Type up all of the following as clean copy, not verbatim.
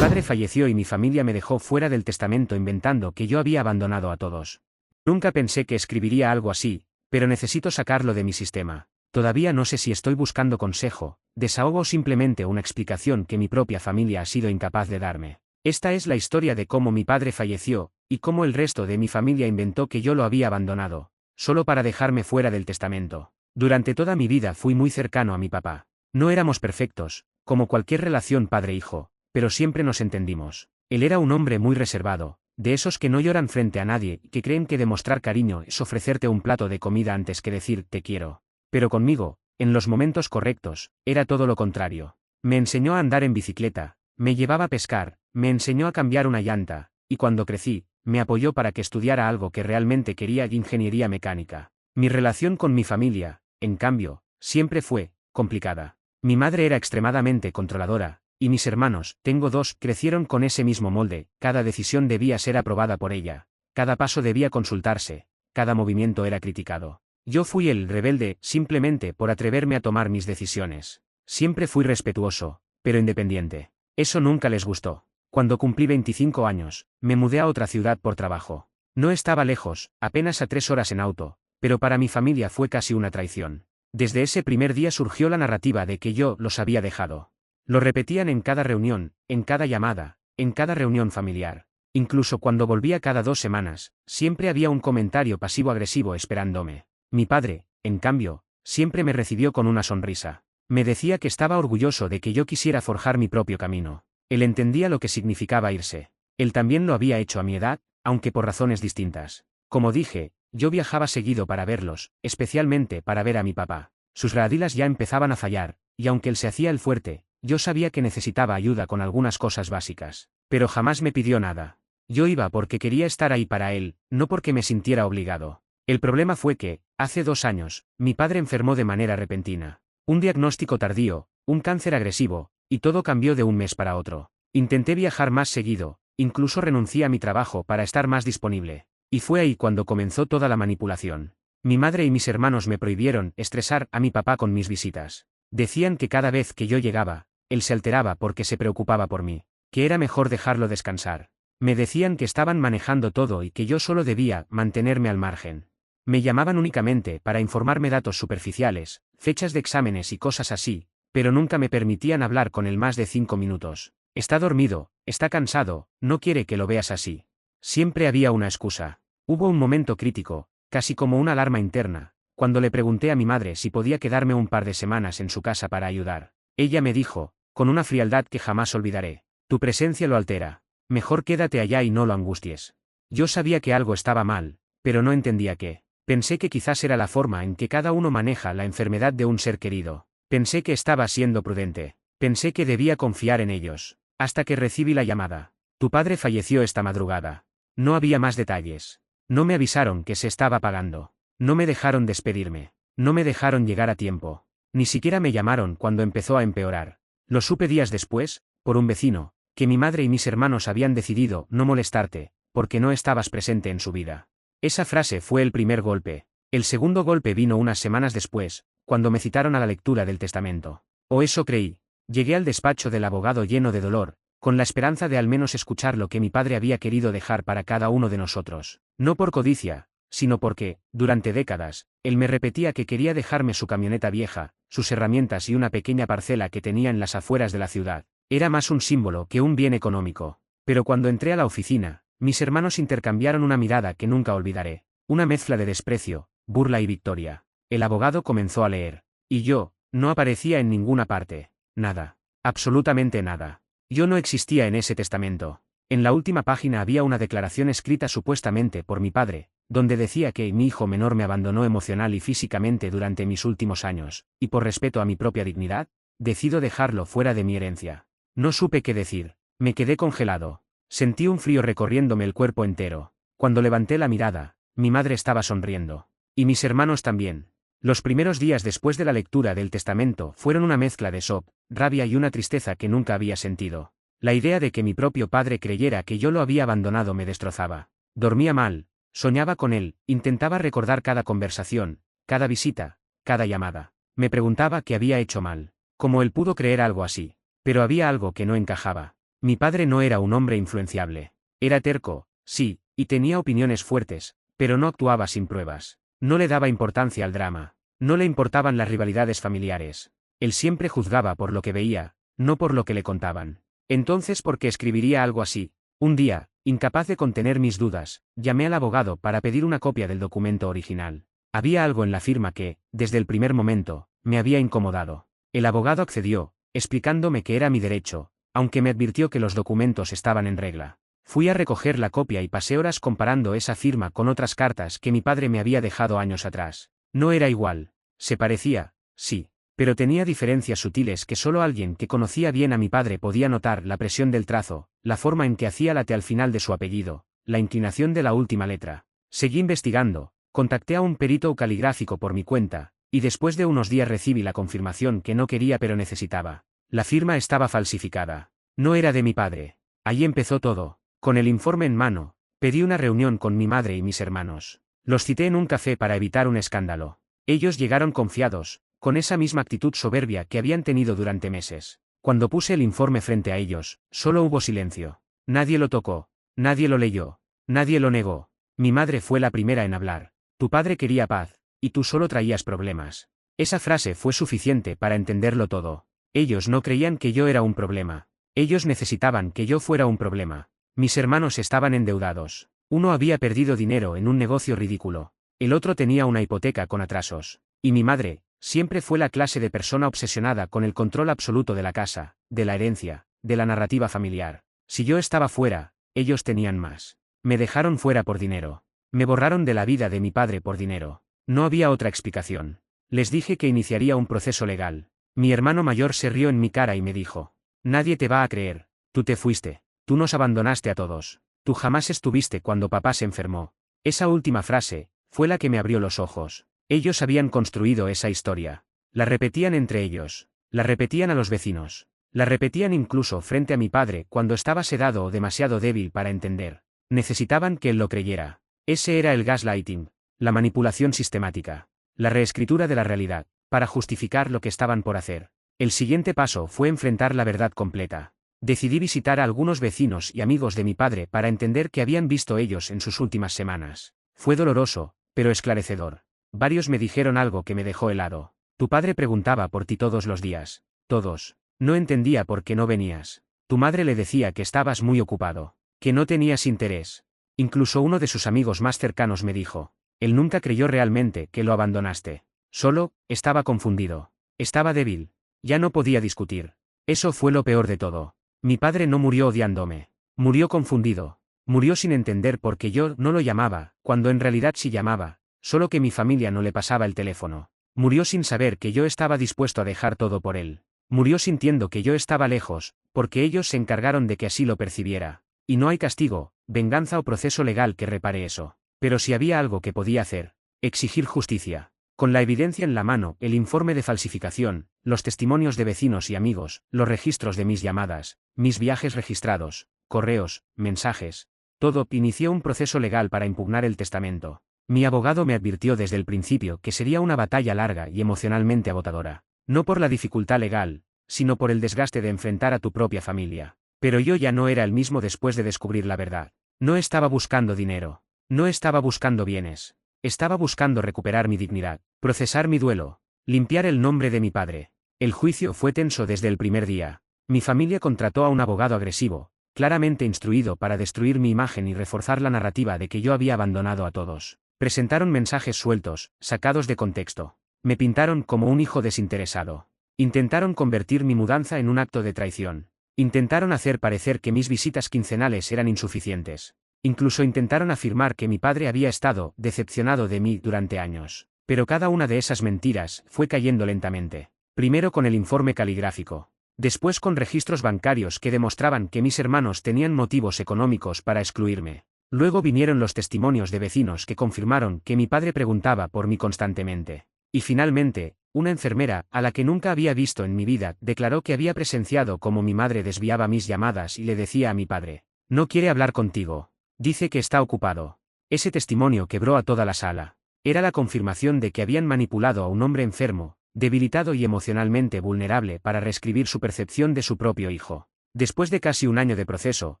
padre falleció y mi familia me dejó fuera del testamento inventando que yo había abandonado a todos. Nunca pensé que escribiría algo así, pero necesito sacarlo de mi sistema. Todavía no sé si estoy buscando consejo, desahogo o simplemente una explicación que mi propia familia ha sido incapaz de darme. Esta es la historia de cómo mi padre falleció, y cómo el resto de mi familia inventó que yo lo había abandonado, solo para dejarme fuera del testamento. Durante toda mi vida fui muy cercano a mi papá. No éramos perfectos, como cualquier relación padre-hijo, pero siempre nos entendimos. Él era un hombre muy reservado, de esos que no lloran frente a nadie y que creen que demostrar cariño es ofrecerte un plato de comida antes que decir te quiero. Pero conmigo, en los momentos correctos, era todo lo contrario. Me enseñó a andar en bicicleta, me llevaba a pescar, me enseñó a cambiar una llanta, y cuando crecí, me apoyó para que estudiara algo que realmente quería, ingeniería mecánica. Mi relación con mi familia, en cambio, siempre fue complicada. Mi madre era extremadamente controladora, y mis hermanos, tengo dos, crecieron con ese mismo molde. Cada decisión debía ser aprobada por ella, cada paso debía consultarse, cada movimiento era criticado. Yo fui el rebelde, simplemente por atreverme a tomar mis decisiones. Siempre fui respetuoso, pero independiente. Eso nunca les gustó. Cuando cumplí 25 años, me mudé a otra ciudad por trabajo. No estaba lejos, apenas a 3 horas en auto, pero para mi familia fue casi una traición. Desde ese primer día surgió la narrativa de que yo los había dejado. Lo repetían en cada reunión, en cada llamada, en cada reunión familiar. Incluso cuando volvía cada 2 semanas, siempre había un comentario pasivo-agresivo esperándome. Mi padre, en cambio, siempre me recibió con una sonrisa. Me decía que estaba orgulloso de que yo quisiera forjar mi propio camino. Él entendía lo que significaba irse. Él también lo había hecho a mi edad, aunque por razones distintas. Como dije, yo viajaba seguido para verlos, especialmente para ver a mi papá. Sus radilas ya empezaban a fallar, y aunque él se hacía el fuerte, yo sabía que necesitaba ayuda con algunas cosas básicas. Pero jamás me pidió nada. Yo iba porque quería estar ahí para él, no porque me sintiera obligado. El problema fue que, hace 2 años, mi padre enfermó de manera repentina. Un diagnóstico tardío, un cáncer agresivo, y todo cambió de un mes para otro. Intenté viajar más seguido, incluso renuncié a mi trabajo para estar más disponible. Y fue ahí cuando comenzó toda la manipulación. Mi madre y mis hermanos me prohibieron estresar a mi papá con mis visitas. Decían que cada vez que yo llegaba, él se alteraba porque se preocupaba por mí, que era mejor dejarlo descansar. Me decían que estaban manejando todo y que yo solo debía mantenerme al margen. Me llamaban únicamente para informarme datos superficiales, fechas de exámenes y cosas así, pero nunca me permitían hablar con él más de 5 minutos. Está dormido, está cansado, no quiere que lo veas así. Siempre había una excusa. Hubo un momento crítico, casi como una alarma interna, cuando le pregunté a mi madre si podía quedarme un par de semanas en su casa para ayudar. Ella me dijo, con una frialdad que jamás olvidaré: tu presencia lo altera. Mejor quédate allá y no lo angusties. Yo sabía que algo estaba mal, pero no entendía qué. Pensé que quizás era la forma en que cada uno maneja la enfermedad de un ser querido. Pensé que estaba siendo prudente. Pensé que debía confiar en ellos. Hasta que recibí la llamada. Tu padre falleció esta madrugada. No había más detalles. No me avisaron que se estaba pagando. No me dejaron despedirme. No me dejaron llegar a tiempo. Ni siquiera me llamaron cuando empezó a empeorar. Lo supe días después, por un vecino, que mi madre y mis hermanos habían decidido no molestarte, porque no estabas presente en su vida. Esa frase fue el primer golpe. El segundo golpe vino unas semanas después, cuando me citaron a la lectura del testamento. O eso creí. Llegué al despacho del abogado lleno de dolor, con la esperanza de al menos escuchar lo que mi padre había querido dejar para cada uno de nosotros. No por codicia, sino porque, durante décadas, él me repetía que quería dejarme su camioneta vieja, sus herramientas y una pequeña parcela que tenía en las afueras de la ciudad. Era más un símbolo que un bien económico. Pero cuando entré a la oficina, mis hermanos intercambiaron una mirada que nunca olvidaré. Una mezcla de desprecio, burla y victoria. El abogado comenzó a leer. Y yo, no aparecía en ninguna parte. Nada. Absolutamente nada. Yo no existía en ese testamento. En la última página había una declaración escrita supuestamente por mi padre, donde decía que mi hijo menor me abandonó emocional y físicamente durante mis últimos años, y por respeto a mi propia dignidad, decido dejarlo fuera de mi herencia. No supe qué decir. Me quedé congelado. Sentí un frío recorriéndome el cuerpo entero. Cuando levanté la mirada, mi madre estaba sonriendo. Y mis hermanos también. Los primeros días después de la lectura del testamento fueron una mezcla de shock, rabia y una tristeza que nunca había sentido. La idea de que mi propio padre creyera que yo lo había abandonado me destrozaba. Dormía mal, soñaba con él, intentaba recordar cada conversación, cada visita, cada llamada. Me preguntaba qué había hecho mal. ¿Cómo él pudo creer algo así? Pero había algo que no encajaba. Mi padre no era un hombre influenciable. Era terco, sí, y tenía opiniones fuertes, pero no actuaba sin pruebas. No le daba importancia al drama. No le importaban las rivalidades familiares. Él siempre juzgaba por lo que veía, no por lo que le contaban. Entonces, ¿por qué escribiría algo así? Un día, incapaz de contener mis dudas, llamé al abogado para pedir una copia del documento original. Había algo en la firma que, desde el primer momento, me había incomodado. El abogado accedió, explicándome que era mi derecho, aunque me advirtió que los documentos estaban en regla. Fui a recoger la copia y pasé horas comparando esa firma con otras cartas que mi padre me había dejado años atrás. No era igual. Se parecía, sí, pero tenía diferencias sutiles que solo alguien que conocía bien a mi padre podía notar: la presión del trazo, la forma en que hacía la T al final de su apellido, la inclinación de la última letra. Seguí investigando, contacté a un perito caligráfico por mi cuenta, y después de unos días recibí la confirmación que no quería pero necesitaba. La firma estaba falsificada. No era de mi padre. Allí empezó todo. Con el informe en mano, pedí una reunión con mi madre y mis hermanos. Los cité en un café para evitar un escándalo. Ellos llegaron confiados, con esa misma actitud soberbia que habían tenido durante meses. Cuando puse el informe frente a ellos, solo hubo silencio. Nadie lo tocó, nadie lo leyó, nadie lo negó. Mi madre fue la primera en hablar. Tu padre quería paz, y tú solo traías problemas. Esa frase fue suficiente para entenderlo todo. Ellos no creían que yo era un problema. Ellos necesitaban que yo fuera un problema. Mis hermanos estaban endeudados. Uno había perdido dinero en un negocio ridículo. El otro tenía una hipoteca con atrasos. Y mi madre, siempre fue la clase de persona obsesionada con el control absoluto de la casa, de la herencia, de la narrativa familiar. Si yo estaba fuera, ellos tenían más. Me dejaron fuera por dinero. Me borraron de la vida de mi padre por dinero. No había otra explicación. Les dije que iniciaría un proceso legal. Mi hermano mayor se rió en mi cara y me dijo: nadie te va a creer. Tú te fuiste. Tú nos abandonaste a todos. Tú jamás estuviste cuando papá se enfermó. Esa última frase fue la que me abrió los ojos. Ellos habían construido esa historia. La repetían entre ellos. La repetían a los vecinos. La repetían incluso frente a mi padre cuando estaba sedado o demasiado débil para entender. Necesitaban que él lo creyera. Ese era el gaslighting, la manipulación sistemática, la reescritura de la realidad, para justificar lo que estaban por hacer. El siguiente paso fue enfrentar la verdad completa. Decidí visitar a algunos vecinos y amigos de mi padre para entender qué habían visto ellos en sus últimas semanas. Fue doloroso, pero esclarecedor. Varios me dijeron algo que me dejó helado. Tu padre preguntaba por ti todos los días. Todos. No entendía por qué no venías. Tu madre le decía que estabas muy ocupado, que no tenías interés. Incluso uno de sus amigos más cercanos me dijo: él nunca creyó realmente que lo abandonaste. Solo, estaba confundido. Estaba débil. Ya no podía discutir. Eso fue lo peor de todo. Mi padre no murió odiándome. Murió confundido. Murió sin entender por qué yo no lo llamaba, cuando en realidad sí llamaba, solo que mi familia no le pasaba el teléfono. Murió sin saber que yo estaba dispuesto a dejar todo por él. Murió sintiendo que yo estaba lejos, porque ellos se encargaron de que así lo percibiera. Y no hay castigo, venganza o proceso legal que repare eso. Pero si había algo que podía hacer: exigir justicia. Con la evidencia en la mano, el informe de falsificación, los testimonios de vecinos y amigos, los registros de mis llamadas, mis viajes registrados, correos, mensajes. Todo, inicié un proceso legal para impugnar el testamento. Mi abogado me advirtió desde el principio que sería una batalla larga y emocionalmente agotadora. No por la dificultad legal, sino por el desgaste de enfrentar a tu propia familia. Pero yo ya no era el mismo después de descubrir la verdad. No estaba buscando dinero. No estaba buscando bienes. Estaba buscando recuperar mi dignidad, procesar mi duelo, limpiar el nombre de mi padre. El juicio fue tenso desde el primer día. Mi familia contrató a un abogado agresivo, claramente instruido para destruir mi imagen y reforzar la narrativa de que yo había abandonado a todos. Presentaron mensajes sueltos, sacados de contexto. Me pintaron como un hijo desinteresado. Intentaron convertir mi mudanza en un acto de traición. Intentaron hacer parecer que mis visitas quincenales eran insuficientes. Incluso intentaron afirmar que mi padre había estado decepcionado de mí durante años. Pero cada una de esas mentiras fue cayendo lentamente. Primero con el informe caligráfico. Después con registros bancarios que demostraban que mis hermanos tenían motivos económicos para excluirme. Luego vinieron los testimonios de vecinos que confirmaron que mi padre preguntaba por mí constantemente. Y finalmente, una enfermera, a la que nunca había visto en mi vida, declaró que había presenciado cómo mi madre desviaba mis llamadas y le decía a mi padre: no quiere hablar contigo. Dice que está ocupado. Ese testimonio quebró a toda la sala. Era la confirmación de que habían manipulado a un hombre enfermo, debilitado y emocionalmente vulnerable para reescribir su percepción de su propio hijo. Después de casi un año de proceso,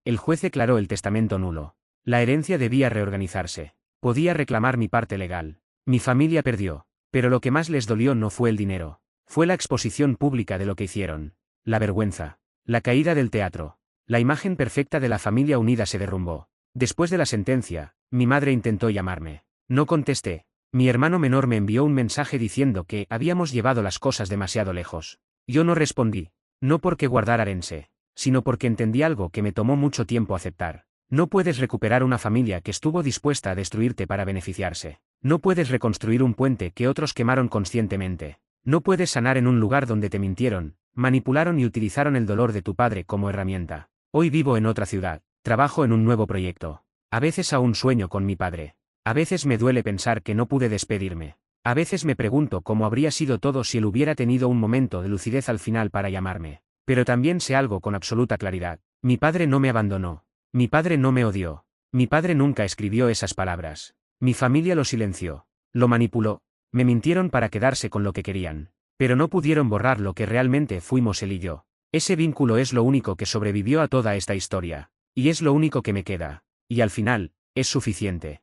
el juez declaró el testamento nulo. La herencia debía reorganizarse. Podía reclamar mi parte legal. Mi familia perdió. Pero lo que más les dolió no fue el dinero. Fue la exposición pública de lo que hicieron. La vergüenza. La caída del teatro. La imagen perfecta de la familia unida se derrumbó. Después de la sentencia, mi madre intentó llamarme. No contesté. Mi hermano menor me envió un mensaje diciendo que habíamos llevado las cosas demasiado lejos. Yo no respondí. No porque guardara Arense, sino porque entendí algo que me tomó mucho tiempo aceptar. No puedes recuperar una familia que estuvo dispuesta a destruirte para beneficiarse. No puedes reconstruir un puente que otros quemaron conscientemente. No puedes sanar en un lugar donde te mintieron, manipularon y utilizaron el dolor de tu padre como herramienta. Hoy vivo en otra ciudad, trabajo en un nuevo proyecto. A veces aún sueño con mi padre. A veces me duele pensar que no pude despedirme. A veces me pregunto cómo habría sido todo si él hubiera tenido un momento de lucidez al final para llamarme. Pero también sé algo con absoluta claridad. Mi padre no me abandonó. Mi padre no me odió. Mi padre nunca escribió esas palabras. Mi familia lo silenció. Lo manipuló. Me mintieron para quedarse con lo que querían. Pero no pudieron borrar lo que realmente fuimos él y yo. Ese vínculo es lo único que sobrevivió a toda esta historia. Y es lo único que me queda. Y al final, es suficiente.